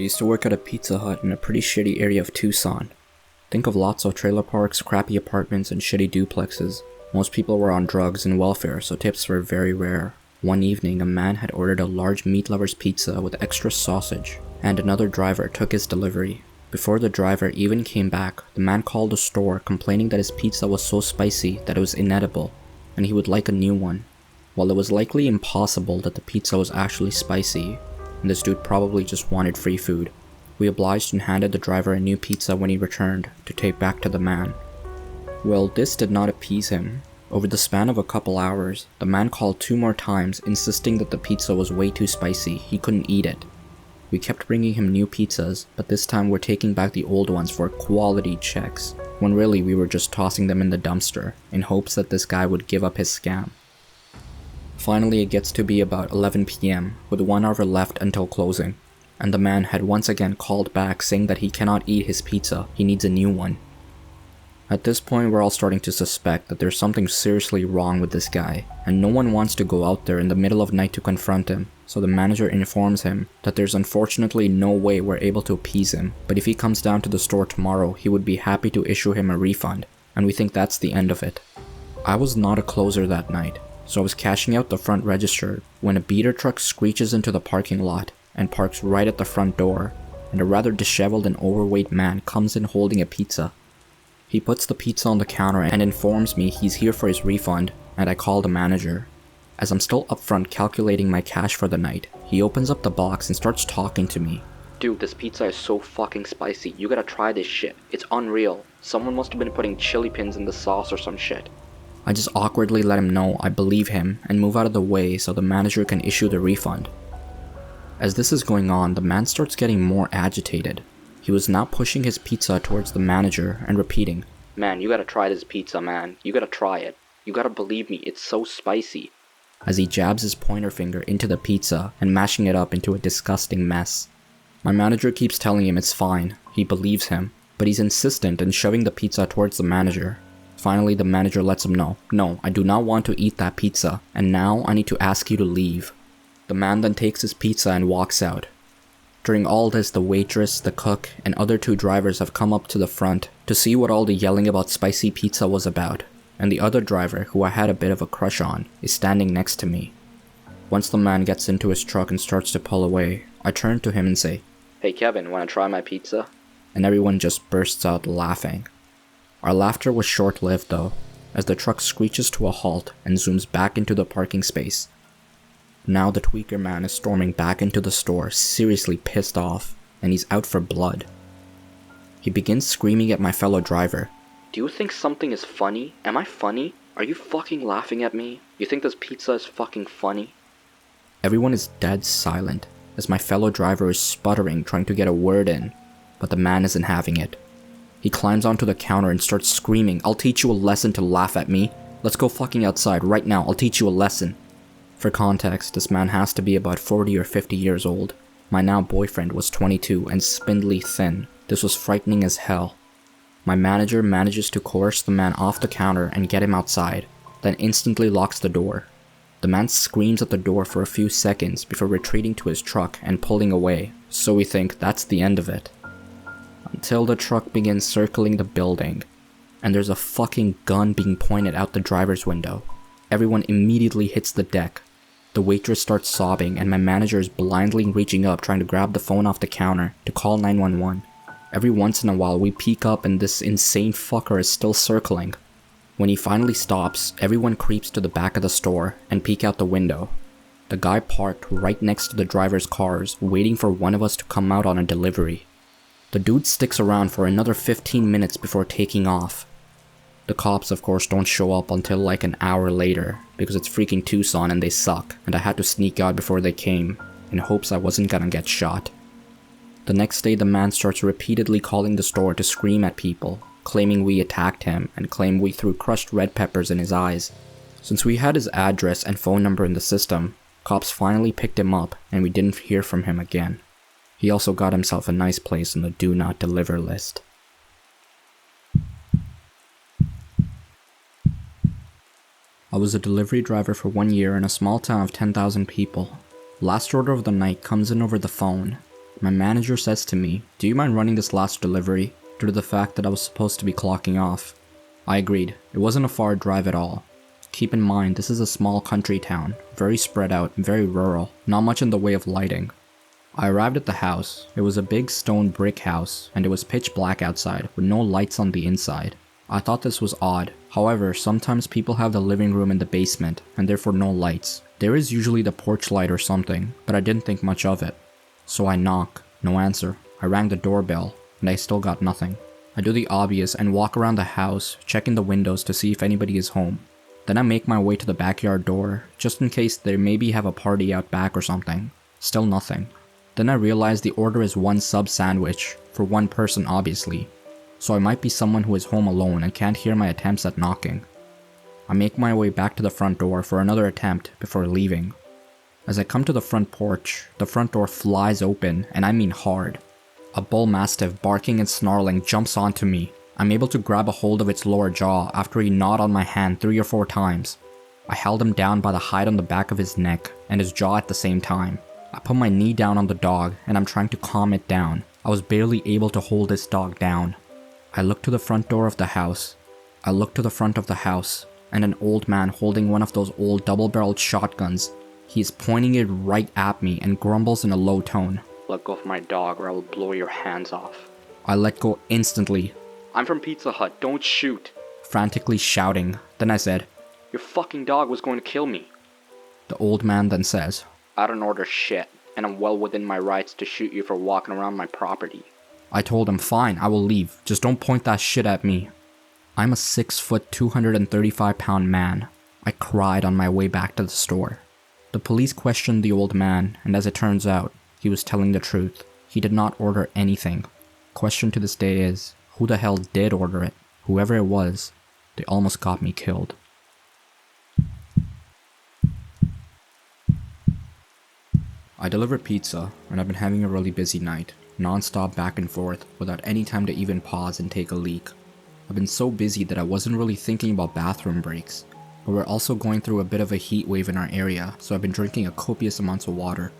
used to work at a Pizza Hut in a pretty shitty area of Tucson. Think of lots of trailer parks, crappy apartments, and shitty duplexes. Most people were on drugs and welfare, so tips were very rare. One evening, a man had ordered a large meat lover's pizza with extra sausage, and another driver took his delivery. Before the driver even came back, the man called the store complaining that his pizza was so spicy that it was inedible, and he would like a new one. While it was likely impossible that the pizza was actually spicy, and this dude probably just wanted free food, we obliged and handed the driver a new pizza when he returned to take back to the man. Well, this did not appease him. Over the span of a couple hours, the man called 2 more times insisting that the pizza was way too spicy, he couldn't eat it. We kept bringing him new pizzas, but this time we're taking back the old ones for quality checks, when really we were just tossing them in the dumpster, in hopes that this guy would give up his scam. Finally, it gets to be about 11 PM, with 1 hour left until closing, and the man had once again called back saying that he cannot eat his pizza, he needs a new one. At this point, we're all starting to suspect that there's something seriously wrong with this guy, and no one wants to go out there in the middle of night to confront him, so the manager informs him that there's unfortunately no way we're able to appease him, but if he comes down to the store tomorrow, he would be happy to issue him a refund, and we think that's the end of it. I was not a closer that night, so I was cashing out the front register when a beater truck screeches into the parking lot and parks right at the front door, and a rather disheveled and overweight man comes in holding a pizza. He puts the pizza on the counter and informs me he's here for his refund, and I call the manager. As I'm still up front calculating my cash for the night, he opens up the box and starts talking to me. Dude, this pizza is so fucking spicy, you gotta try this shit. It's unreal. Someone must have been putting chili pins in the sauce or some shit. I just awkwardly let him know I believe him and move out of the way so the manager can issue the refund. As this is going on, the man starts getting more agitated. He was now pushing his pizza towards the manager and repeating, "Man, you gotta try this pizza, man. You gotta try it. You gotta believe me, it's so spicy," as he jabs his pointer finger into the pizza and mashing it up into a disgusting mess. My manager keeps telling him it's fine, he believes him, but he's insistent in shoving the pizza towards the manager. Finally, the manager lets him know, "No, I do not want to eat that pizza, and now I need to ask you to leave." The man then takes his pizza and walks out. During all this, the waitress, the cook, and other 2 drivers have come up to the front to see what all the yelling about spicy pizza was about, and the other driver, who I had a bit of a crush on, is standing next to me. Once the man gets into his truck and starts to pull away, I turn to him and say, "Hey Kevin, wanna try my pizza?" And everyone just bursts out laughing. Our laughter was short-lived though, as the truck screeches to a halt and zooms back into the parking space. Now the tweaker man is storming back into the store, seriously pissed off, and he's out for blood. He begins screaming at my fellow driver, "Do you think something is funny? Am I funny? Are you fucking laughing at me? You think this pizza is fucking funny?" Everyone is dead silent, as my fellow driver is sputtering trying to get a word in, but the man isn't having it. He climbs onto the counter and starts screaming, "I'll teach you a lesson to laugh at me. Let's go fucking outside right now, I'll teach you a lesson." For context, this man has to be about 40 or 50 years old. My now boyfriend was 22 and spindly thin. This was frightening as hell. My manager manages to coerce the man off the counter and get him outside, then instantly locks the door. The man screams at the door for a few seconds before retreating to his truck and pulling away, so we think that's the end of it. Until the truck begins circling the building, and there's a fucking gun being pointed out the driver's window. Everyone immediately hits the deck. The waitress starts sobbing and my manager is blindly reaching up trying to grab the phone off the counter to call 911. Every once in a while we peek up and this insane fucker is still circling. When he finally stops, everyone creeps to the back of the store and peek out the window. The guy parked right next to the driver's cars, waiting for one of us to come out on a delivery. The dude sticks around for another 15 minutes before taking off. The cops of course don't show up until like an hour later, because it's freaking Tucson and they suck, and I had to sneak out before they came, in hopes I wasn't gonna get shot. The next day the man starts repeatedly calling the store to scream at people, claiming we attacked him and claim we threw crushed red peppers in his eyes. Since we had his address and phone number in the system, cops finally picked him up and we didn't hear from him again. He also got himself a nice place on the do not deliver list. I was a delivery driver for 1 year in a small town of 10,000 people. Last order of the night comes in over the phone. My manager says to me, "Do you mind running this last delivery?" due to the fact that I was supposed to be clocking off. I agreed. It wasn't a far drive at all. Keep in mind, this is a small country town, very spread out, very rural, not much in the way of lighting. I arrived at the house. It was a big stone brick house, and it was pitch black outside, with no lights on the inside. I thought this was odd. However, sometimes people have the living room in the basement, and therefore no lights. There is usually the porch light or something, but I didn't think much of it. So I knock. No answer. I rang the doorbell, and I still got nothing. I do the obvious and walk around the house, checking the windows to see if anybody is home. Then I make my way to the backyard door, just in case they maybe have a party out back or something. Still nothing. Then I realize the order is one sub sandwich, for one person obviously. So I might be someone who is home alone and can't hear my attempts at knocking. I make my way back to the front door for another attempt before leaving. As I come to the front porch, the front door flies open, and I mean hard. A bull mastiff barking and snarling jumps onto me. I'm able to grab a hold of its lower jaw after he gnawed on my hand 3 or 4 times. I held him down by the hide on the back of his neck and his jaw at the same time. I put my knee down on the dog and I'm trying to calm it down. I was barely able to hold this dog down. I look to the front door of the house. I look to the front of the house, and an old man holding one of those old double-barreled shotguns. He is pointing it right at me and grumbles in a low tone. "Let go of my dog or I will blow your hands off." I let go instantly, "I'm from Pizza Hut, don't shoot." frantically shouting. Then I said, "Your fucking dog was going to kill me." The old man then says, "I don't order shit, and I'm well within my rights to shoot you for walking around my property." I told him, "Fine, I will leave. Just don't point that shit at me." I'm a 6-foot, 235-pound man. I cried on my way back to the store. The police questioned the old man, and as it turns out, he was telling the truth. He did not order anything. Question to this day is, who the hell did order it? Whoever it was, they almost got me killed. I deliver pizza, and I've been having a really busy night, non-stop back and forth, without any time to even pause and take a leak. I've been so busy that I wasn't really thinking about bathroom breaks, but we're also going through a bit of a heat wave in our area, so I've been drinking a copious amounts of water.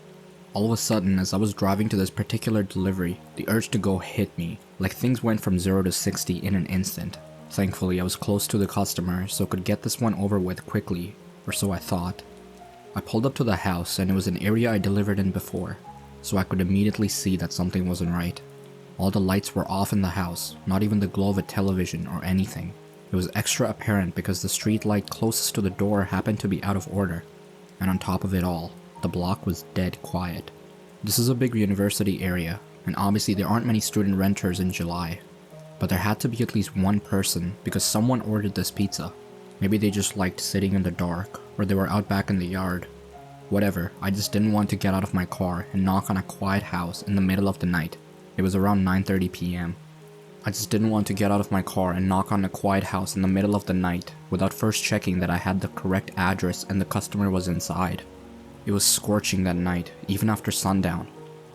All of a sudden, as I was driving to this particular delivery, the urge to go hit me, like things went from 0 to 60 in an instant. Thankfully, I was close to the customer, so could get this one over with quickly, or so I thought. I pulled up to the house, and it was an area I delivered in before, so I could immediately see that something wasn't right. All the lights were off in the house, not even the glow of a television or anything. It was extra apparent because the street light closest to the door happened to be out of order, and on top of it all, the block was dead quiet. This is a big university area, and obviously there aren't many student renters in July, but there had to be at least one person because someone ordered this pizza. Maybe they just liked sitting in the dark, or they were out back in the yard. Whatever, I just didn't want to get out of my car and knock on a quiet house in the middle of the night. It was around 9:30 p.m. I just didn't want to get out of my car and knock on a quiet house in the middle of the night without first checking that I had the correct address and the customer was inside. It was scorching that night, even after sundown.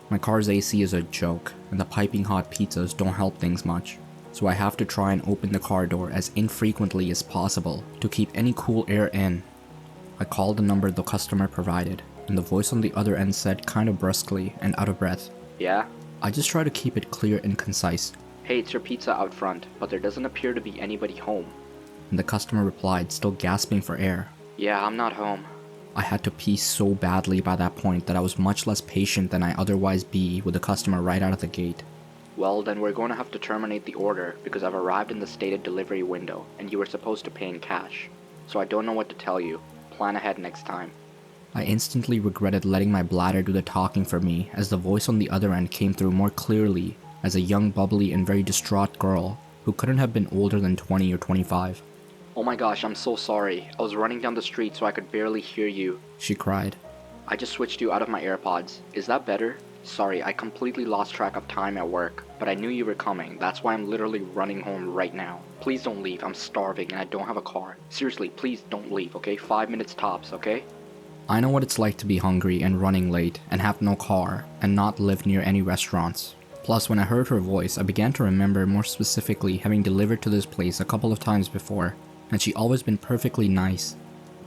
My car's AC is a joke, and the piping hot pizzas don't help things much, so I have to try and open the car door as infrequently as possible to keep any cool air in. I called the number the customer provided, and the voice on the other end said kind of brusquely and out of breath, "Yeah? I just try to keep it clear and concise. Hey, it's your pizza out front, but there doesn't appear to be anybody home." And the customer replied, still gasping for air. "Yeah, I'm not home." I had to pee so badly by that point that I was much less patient than I otherwise be with the customer right out of the gate. "Well, then we're going to have to terminate the order because I've arrived in the stated delivery window and you were supposed to pay in cash. So I don't know what to tell you. Plan ahead next time." I instantly regretted letting my bladder do the talking for me as the voice on the other end came through more clearly as a young, bubbly, and very distraught girl who couldn't have been older than 20 or 25. "Oh my gosh, I'm so sorry. I was running down the street so I could barely hear you," she cried. "I just switched you out of my AirPods. Is that better? Sorry, I completely lost track of time at work, but I knew you were coming. That's why I'm literally running home right now. Please don't leave. I'm starving and I don't have a car. Seriously, please don't leave, okay? 5 minutes tops, okay?" I know what it's like to be hungry and running late and have no car and not live near any restaurants. Plus, when I heard her voice, I began to remember more specifically having delivered to this place a couple of times before, and she'd always been perfectly nice.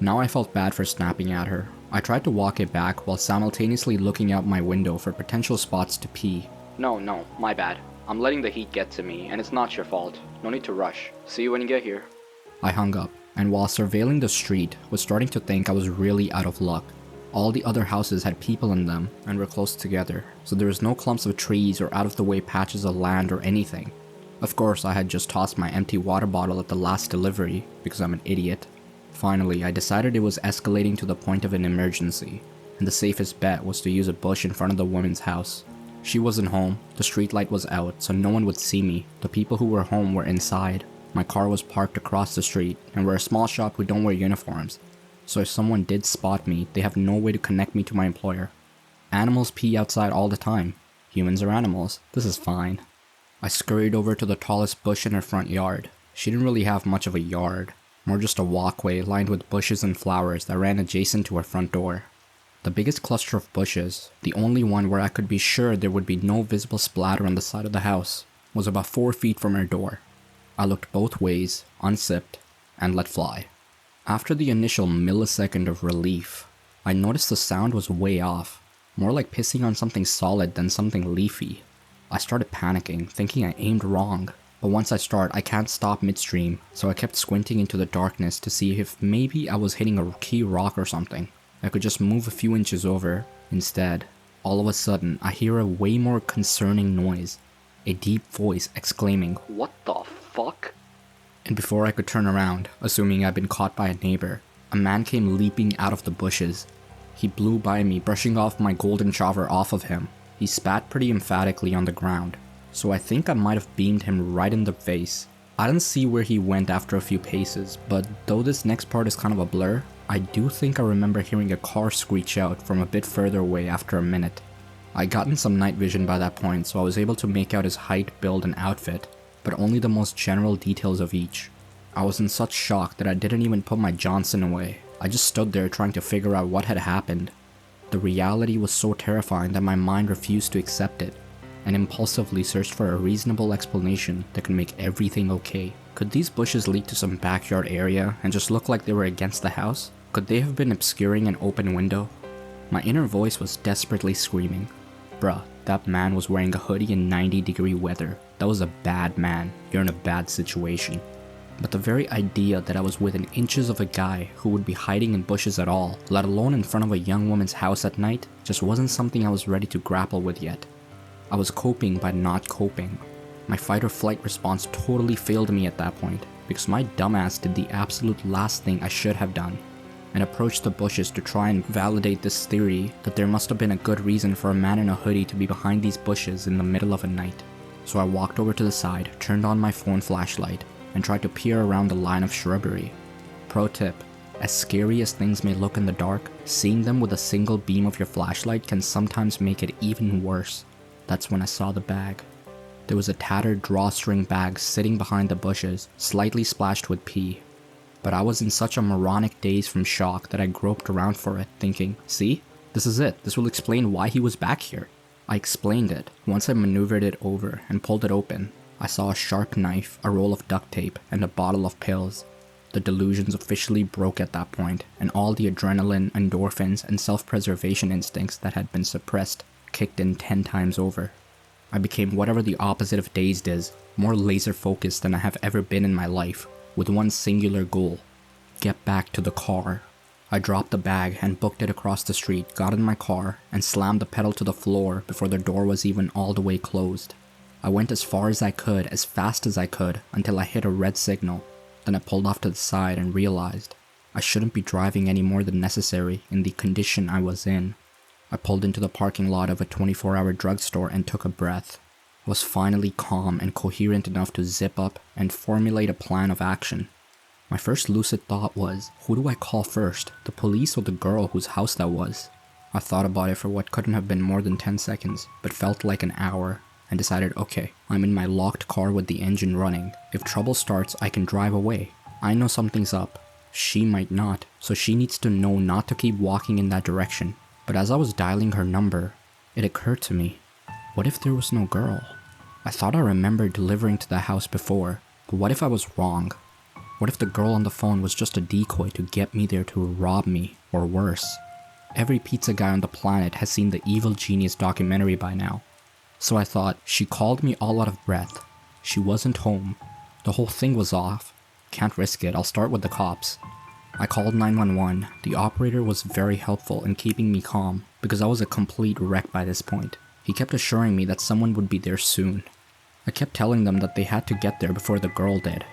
Now I felt bad for snapping at her. I tried to walk it back while simultaneously looking out my window for potential spots to pee. No, my bad. I'm letting the heat get to me, and it's not your fault. No need to rush. See you when you get here. I hung up, and while surveilling the street, was starting to think I was really out of luck. All the other houses had people in them and were close together, so there was no clumps of trees or out-of-the-way patches of land or anything. Of course, I had just tossed my empty water bottle at the last delivery, because I'm an idiot. Finally, I decided it was escalating to the point of an emergency, and the safest bet was to use a bush in front of the woman's house. She wasn't home, the streetlight was out, so no one would see me. The people who were home were inside. My car was parked across the street, and we're a small shop who don't wear uniforms. So if someone did spot me, they have no way to connect me to my employer. Animals pee outside all the time. Humans are animals. This is fine. I scurried over to the tallest bush in her front yard. She didn't really have much of a yard, more just a walkway lined with bushes and flowers that ran adjacent to her front door. The biggest cluster of bushes, the only one where I could be sure there would be no visible splatter on the side of the house, was about 4 feet from her door. I looked both ways, unzipped, and let fly. After the initial millisecond of relief, I noticed the sound was way off, more like pissing on something solid than something leafy. I started panicking, thinking I aimed wrong, but once I start, I can't stop midstream, so I kept squinting into the darkness to see if maybe I was hitting a key rock or something. I could just move a few inches over. Instead, all of a sudden, I hear a way more concerning noise, a deep voice exclaiming, "What the fuck?" And before I could turn around, assuming I'd been caught by a neighbor, a man came leaping out of the bushes. He blew by me, brushing off my golden shower off of him. He spat pretty emphatically on the ground, so I think I might have beamed him right in the face. I didn't see where he went after a few paces, but though this next part is kind of a blur, I do think I remember hearing a car screech out from a bit further away after a minute. I'd gotten some night vision by that point, so I was able to make out his height, build, and outfit, but only the most general details of each. I was in such shock that I didn't even put my Johnson away. I just stood there trying to figure out what had happened. The reality was so terrifying that my mind refused to accept it, and impulsively searched for a reasonable explanation that could make everything okay. Could these bushes lead to some backyard area and just look like they were against the house? Could they have been obscuring an open window? My inner voice was desperately screaming, "Bruh, that man was wearing a hoodie in 90-degree weather. That was a bad man. You're in a bad situation." But the very idea that I was within inches of a guy who would be hiding in bushes at all, let alone in front of a young woman's house at night, just wasn't something I was ready to grapple with yet. I was coping by not coping. My fight or flight response totally failed me at that point, because my dumbass did the absolute last thing I should have done, and approached the bushes to try and validate this theory that there must have been a good reason for a man in a hoodie to be behind these bushes in the middle of a night. So I walked over to the side, turned on my phone flashlight, and tried to peer around the line of shrubbery. Pro tip: as scary as things may look in the dark, seeing them with a single beam of your flashlight can sometimes make it even worse. That's when I saw the bag. There was a tattered drawstring bag sitting behind the bushes, slightly splashed with pee. But I was in such a moronic daze from shock that I groped around for it, thinking, see? This is it. This will explain why he was back here. I explained it. Once I maneuvered it over and pulled it open, I saw a sharp knife, a roll of duct tape, and a bottle of pills. The delusions officially broke at that point, and all the adrenaline, endorphins, and self-preservation instincts that had been suppressed kicked in 10 times over. I became whatever the opposite of dazed is, more laser-focused than I have ever been in my life, with one singular goal: get back to the car. I dropped the bag and booked it across the street, got in my car, and slammed the pedal to the floor before the door was even all the way closed. I went as far as I could, as fast as I could, until I hit a red signal. Then I pulled off to the side and realized I shouldn't be driving any more than necessary in the condition I was in. I pulled into the parking lot of a 24-hour drugstore and took a breath. I was finally calm and coherent enough to zip up and formulate a plan of action. My first lucid thought was, who do I call first, the police or the girl whose house that was? I thought about it for what couldn't have been more than 10 seconds, but felt like an hour, and decided, okay, I'm in my locked car with the engine running. If trouble starts, I can drive away. I know something's up. She might not, so she needs to know not to keep walking in that direction. But as I was dialing her number, it occurred to me, what if there was no girl? I thought I remembered delivering to the house before, but what if I was wrong? What if the girl on the phone was just a decoy to get me there to rob me, or worse? every pizza guy on the planet has seen the Evil Genius documentary by now. So I thought, she called me all out of breath. She wasn't home. The whole thing was off. Can't risk it, I'll start with the cops. I called 911. The operator was very helpful in keeping me calm because I was a complete wreck by this point. He kept assuring me that someone would be there soon. I kept telling them that they had to get there before the girl did.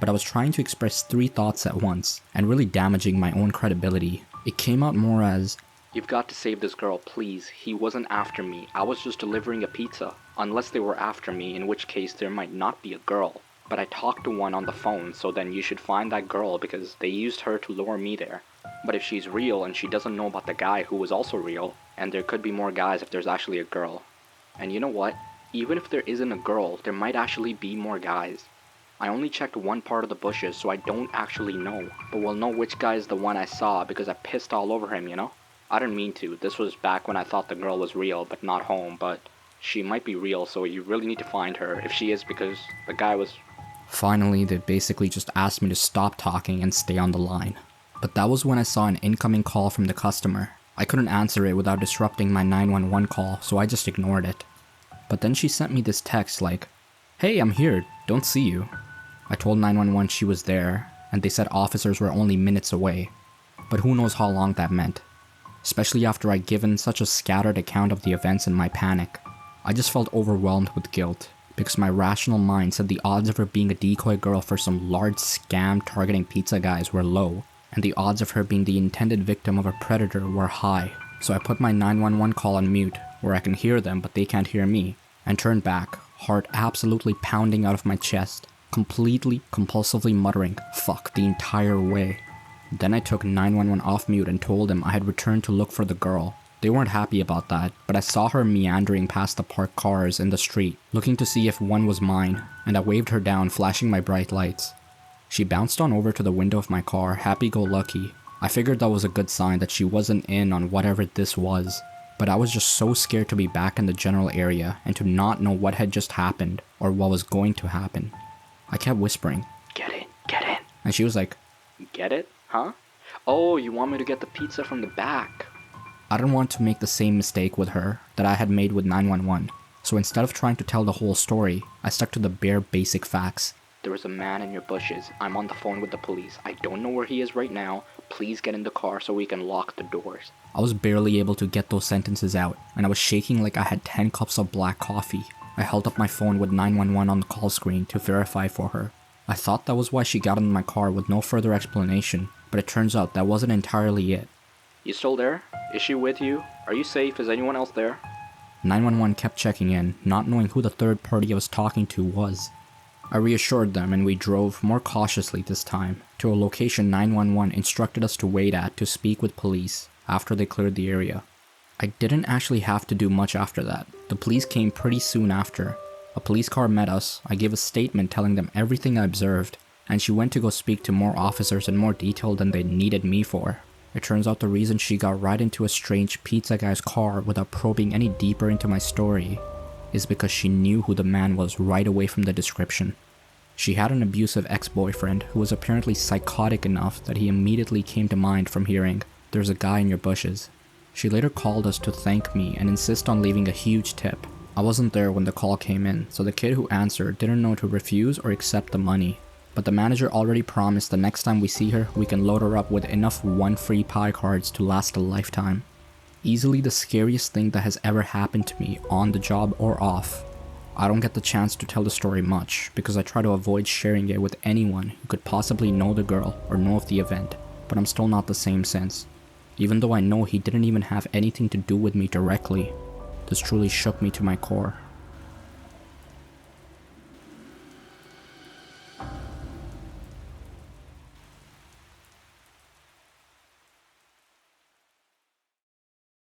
But I was trying to express 3 thoughts at once and really damaging my own credibility. It came out more as, "You've got to save this girl, please. He wasn't after me. I was just delivering a pizza. Unless they were after me, in which case there might not be a girl. But I talked to one on the phone, so then you should find that girl because they used her to lure me there. But if she's real and she doesn't know about the guy who was also real, and there could be more guys if there's actually a girl. And you know what? Even if there isn't a girl, there might actually be more guys. I only checked one part of the bushes, so I don't actually know. But we'll know which guy is the one I saw because I pissed all over him, you know? I didn't mean to. This was back when I thought the girl was real, but not home. But she might be real, so you really need to find her if she is because the guy was..." Finally, they basically just asked me to stop talking and stay on the line. But that was when I saw an incoming call from the customer. I couldn't answer it without disrupting my 911 call, so I just ignored it. But then she sent me this text like, "Hey, I'm here, don't see you." I told 911 she was there, and they said officers were only minutes away. But who knows how long that meant. Especially after I'd given such a scattered account of the events in my panic. I just felt overwhelmed with guilt, because my rational mind said the odds of her being a decoy girl for some large scam targeting pizza guys were low, and the odds of her being the intended victim of a predator were high. So I put my 911 call on mute, where I can hear them but they can't hear me, and turned back, heart absolutely pounding out of my chest, completely, compulsively muttering, "Fuck," the entire way. Then I took 911 off mute and told them I had returned to look for the girl. They weren't happy about that, but I saw her meandering past the parked cars in the street, looking to see if one was mine, and I waved her down, flashing my bright lights. She bounced on over to the window of my car, happy-go-lucky. I figured that was a good sign that she wasn't in on whatever this was, but I was just so scared to be back in the general area and to not know what had just happened or what was going to happen. I kept whispering, "Get in, get in." And she was like, "Get it? Huh? Oh, you want me to get the pizza from the back?" I didn't want to make the same mistake with her that I had made with 911, so instead of trying to tell the whole story, I stuck to the bare basic facts. "There was a man in your bushes. I'm on the phone with the police. I don't know where he is right now. Please get in the car so we can lock the doors." I was barely able to get those sentences out, and I was shaking like I had 10 cups of black coffee. I held up my phone with 911 on the call screen to verify for her. I thought that was why she got in my car with no further explanation, but it turns out that wasn't entirely it. "You still there? Is she with you? Are you safe? Is anyone else there?" 911 kept checking in, not knowing who the third party I was talking to was. I reassured them and we drove, more cautiously this time, to a location 911 instructed us to wait at to speak with police after they cleared the area. I didn't actually have to do much after that. The police came pretty soon after. A police car met us, I gave a statement telling them everything I observed, and she went to go speak to more officers in more detail than they needed me for. It turns out the reason she got right into a strange pizza guy's car without probing any deeper into my story is because she knew who the man was right away from the description. She had an abusive ex-boyfriend who was apparently psychotic enough that he immediately came to mind from hearing, "There's a guy in your bushes." She later called us to thank me and insist on leaving a huge tip. I wasn't there when the call came in, so the kid who answered didn't know to refuse or accept the money. But the manager already promised the next time we see her, we can load her up with enough 1 free pie cards to last a lifetime. Easily the scariest thing that has ever happened to me, on the job or off. I don't get the chance to tell the story much, because I try to avoid sharing it with anyone who could possibly know the girl or know of the event, but I'm still not the same since. Even though I know he didn't even have anything to do with me directly. This truly shook me to my core.